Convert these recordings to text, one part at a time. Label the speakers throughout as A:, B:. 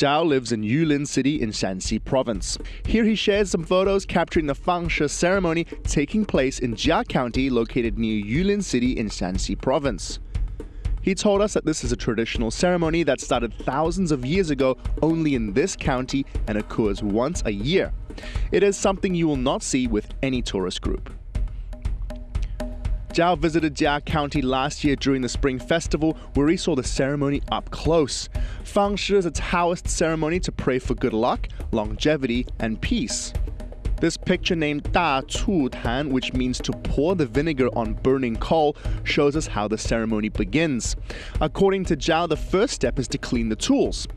A: Zhao lives in Yulin City in Shaanxi Province. Here he shares some photos capturing the Fangshe ceremony taking place in Jia County, located near Yulin City in Shaanxi Province. He told us that this is a traditional ceremony that started thousands of years ago only in this county and occurs once a year. It is something you will not see with any tourist group. Zhao visited Jia County last year during the Spring Festival, where he saw the ceremony up close. Fangshe is a Taoist ceremony to pray for good luck, longevity, and peace. This picture named Da Cu Tan, which means to pour the vinegar on burning coal, shows us how the ceremony begins. According to Zhao, the first step is to clean the tools.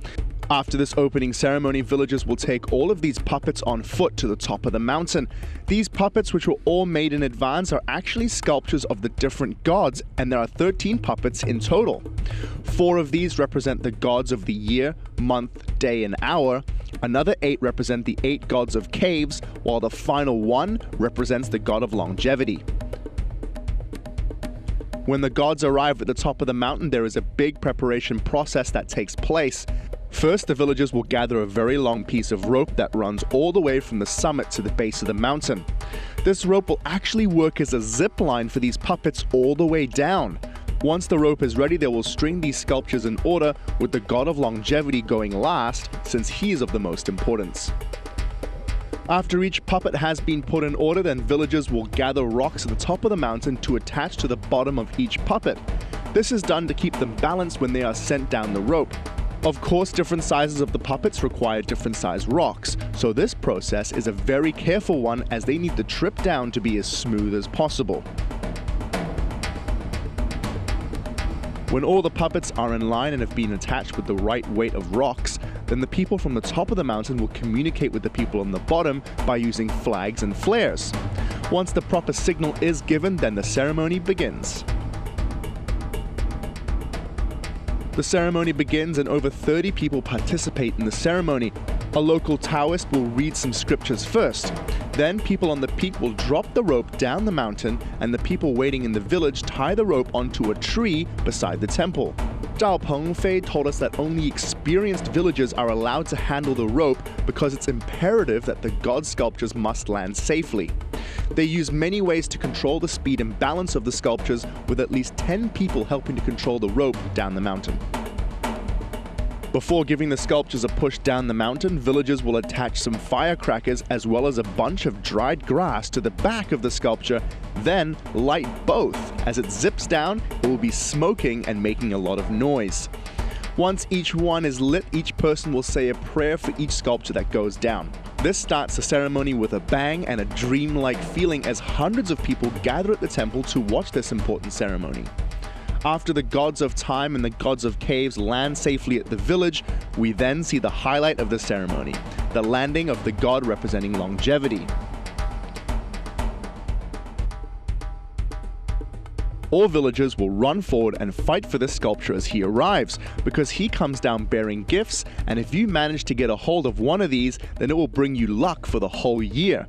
A: After this opening ceremony, villagers will take all of these puppets on foot to the top of the mountain. These puppets, which were all made in advance, are actually sculptures of the different gods, and there are 13 puppets in total. 4 of these represent the gods of the year, month, day, and hour. Another 8 represent the 8 gods of caves, while the final 1 represents the god of longevity. When the gods arrive at the top of the mountain, there is a big preparation process that takes place. First, the villagers will gather a very long piece of rope that runs all the way from the summit to the base of the mountain. This rope will actually work as a zip line for these puppets all the way down. Once the rope is ready, they will string these sculptures in order, with the god of longevity going last, since he is of the most importance. After each puppet has been put in order, then villagers will gather rocks at the top of the mountain to attach to the bottom of each puppet. This is done to keep them balanced when they are sent down the rope. Of course, different sizes of the puppets require different size rocks, so this process is a very careful one as they need the trip down to be as smooth as possible. When all the puppets are in line and have been attached with the right weight of rocks, then the people from the top of the mountain will communicate with the people on the bottom by using flags and flares. Once the proper signal is given, then the ceremony begins. The ceremony begins and over 30 people participate in the ceremony. A local Taoist will read some scriptures first. Then people on the peak will drop the rope down the mountain, and the people waiting in the village tie the rope onto a tree beside the temple. Zhao Pengfei told us that only experienced villagers are allowed to handle the rope because it's imperative that the god sculptures must land safely. They use many ways to control the speed and balance of the sculptures, with at least 10 people helping to control the rope down the mountain. Before giving the sculptures a push down the mountain, villagers will attach some firecrackers as well as a bunch of dried grass to the back of the sculpture, then light both. As it zips down, it will be smoking and making a lot of noise. Once each one is lit, each person will say a prayer for each sculpture that goes down. This starts the ceremony with a bang and a dreamlike feeling as hundreds of people gather at the temple to watch this important ceremony. After the gods of time and the gods of caves land safely at the village, we then see the highlight of the ceremony, the landing of the god representing longevity. All villagers will run forward and fight for the sculpture as he arrives, because he comes down bearing gifts, and if you manage to get a hold of one of these, then it will bring you luck for the whole year.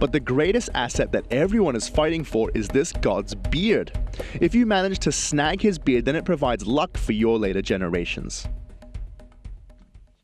A: But the greatest asset that everyone is fighting for is this god's beard. If you manage to snag his beard, then it provides luck for your later generations.